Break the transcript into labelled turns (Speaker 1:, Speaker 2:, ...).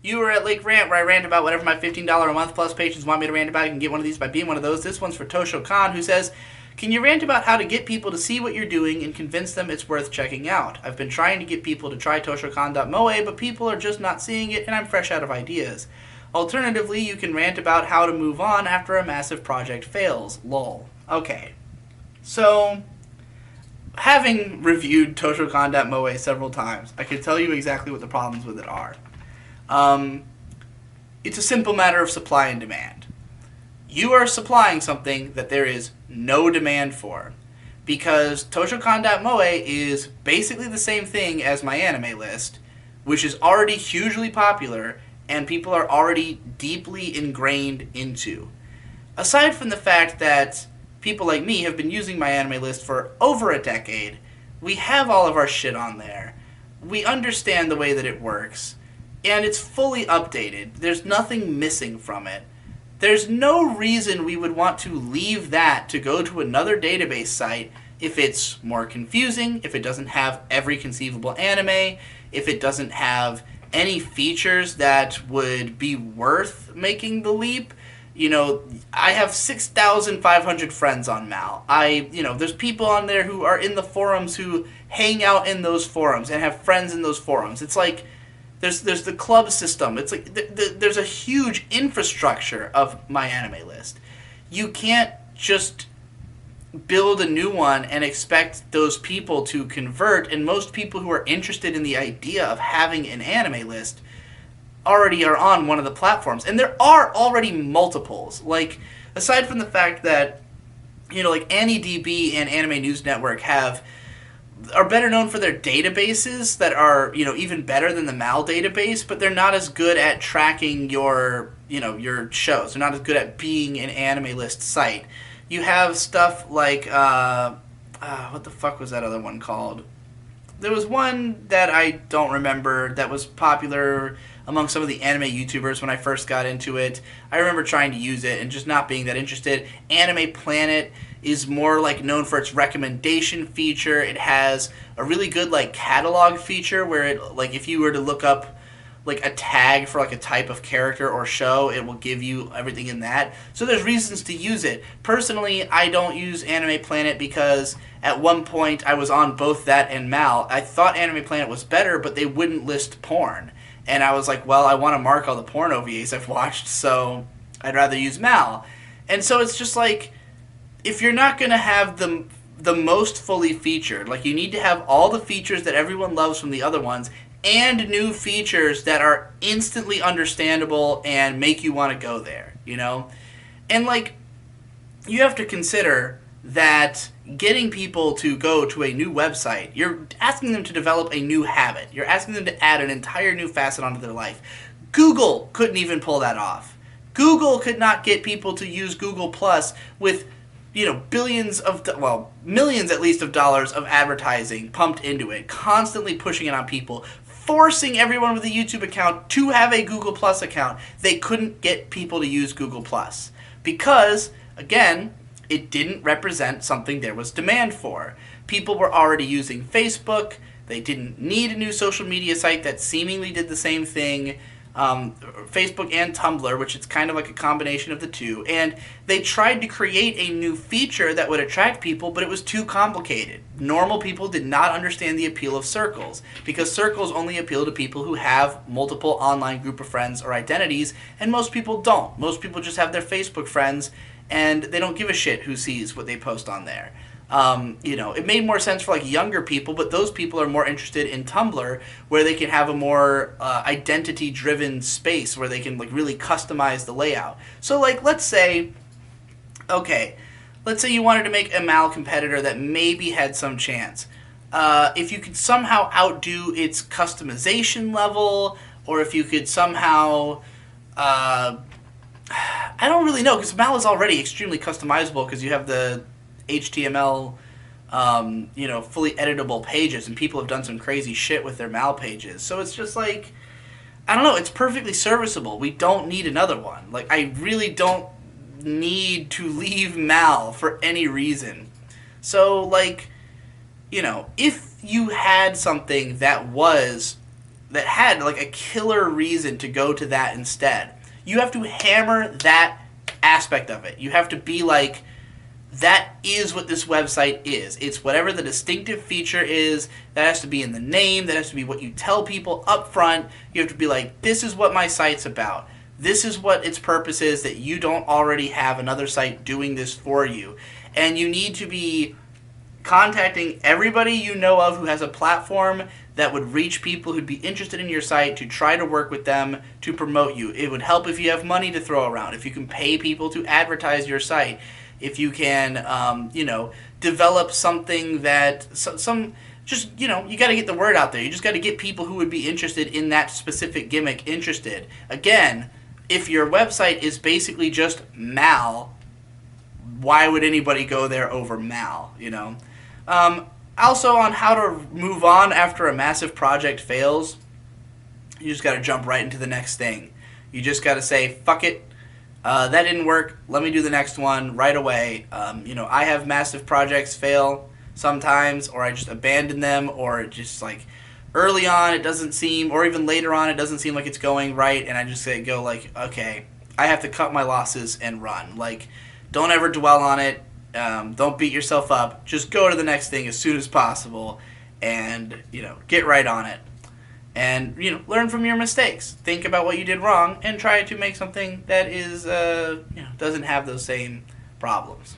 Speaker 1: You were at Lake Rant, where I rant about whatever my $15 a month plus patrons want me to rant about. You can get one of these by being one of those. This one's for Tosho Khan, who says, can you rant about how to get people to see what you're doing and convince them it's worth checking out? I've been trying to get people to try toshokhan.moe, but people are just not seeing it, and I'm fresh out of ideas. Alternatively, you can rant about how to move on after a massive project fails. Lol. Okay. So, having reviewed toshokhan.moe several times, I can tell you exactly what the problems with it are. It's a simple matter of supply and demand. You are supplying something that there is no demand for, because toshokhan.moe is basically the same thing as my anime list, which is already hugely popular and people are already deeply ingrained into. Aside from the fact that people like me have been using my anime list for over a decade, we have all of our shit on there. We understand the way that it works, and it's fully updated. There's nothing missing from it. There's no reason we would want to leave that to go to another database site if it's more confusing, if it doesn't have every conceivable anime, if it doesn't have any features that would be worth making the leap. You know, I have 6,500 friends on Mal. There's people on there who are in the forums who hang out in those forums and have friends in those forums. It's like there's the club system. It's like there's a huge infrastructure of my anime list. You can't just build a new one and expect those people to convert, and most people who are interested in the idea of having an anime list already are on one of the platforms. And there are already multiples. Like, aside from the fact that, like AniDB and Anime News Network are better known for their databases that are, even better than the MAL database, but they're not as good at tracking your shows. They're not as good at being an anime list site. You have stuff like, what the fuck was that other one called? There was one that I don't remember that was popular among some of the anime YouTubers when I first got into it. I remember trying to use it and just not being that interested. Anime Planet is more like known for its recommendation feature. It has a really good like catalog feature where it, like, if you were to look up like a tag for like a type of character or show, it will give you everything in that. So there's reasons to use it. Personally, I don't use Anime Planet because at one point I was on both that and MAL. I thought Anime Planet was better, but they wouldn't list porn. And I was like, well, I want to mark all the porn OVAs I've watched, so I'd rather use MAL. And so it's just like, if you're not going to have the most fully featured, like, you need to have all the features that everyone loves from the other ones, and new features that are instantly understandable and make you want to go there, And, like, you have to consider that getting people to go to a new website, you're asking them to develop a new habit. You're asking them to add an entire new facet onto their life. Google couldn't even pull that off. Google could not get people to use Google Plus with, millions at least of dollars of advertising pumped into it, constantly pushing it on people, forcing everyone with a YouTube account to have a Google Plus account. They couldn't get people to use Google Plus because, again, it didn't represent something there was demand for. People were already using Facebook. They didn't need a new social media site that seemingly did the same thing. Facebook and Tumblr, which is kind of like a combination of the two. And they tried to create a new feature that would attract people, but it was too complicated. Normal people did not understand the appeal of circles, because circles only appeal to people who have multiple online group of friends or identities, and most people don't. Most people just have their Facebook friends, and they don't give a shit who sees what they post on there. It made more sense for like younger people, but those people are more interested in Tumblr, where they can have a more identity-driven space where they can like really customize the layout. So like, let's say you wanted to make a MAL competitor that maybe had some chance. If you could somehow outdo its customization level, or if you could somehow I don't really know, because MAL is already extremely customizable because you have the HTML, fully editable pages, and people have done some crazy shit with their MAL pages. So it's just like, I don't know, it's perfectly serviceable. We don't need another one. Like, I really don't need to leave MAL for any reason. So, like, if you had something that was that had like a killer reason to go to that instead. You have to hammer that aspect of it. You have to be like, that is what this website is. It's whatever the distinctive feature is. That has to be in the name. That has to be what you tell people up front. You have to be like, this is what my site's about. This is what its purpose is, that you don't already have another site doing this for you. And you need to be contacting everybody you know of who has a platform that would reach people who'd be interested in your site, to try to work with them to promote you. It would help if you have money to throw around, if you can pay people to advertise your site, if you can, develop something that you got to get the word out there. You just got to get people who would be interested in that specific gimmick interested. Again, if your website is basically just Mal, why would anybody go there over Mal, Also, on how to move on after a massive project fails, you just got to jump right into the next thing. You just got to say, fuck it, that didn't work, let me do the next one right away. I have massive projects fail sometimes, or I just abandon them, or just like early on it doesn't seem, or even later on it doesn't seem like it's going right, and I just go like, okay, I have to cut my losses and run. Like, don't ever dwell on it. Don't beat yourself up. Just go to the next thing as soon as possible, and get right on it. And learn from your mistakes. Think about what you did wrong, and try to make something that is doesn't have those same problems.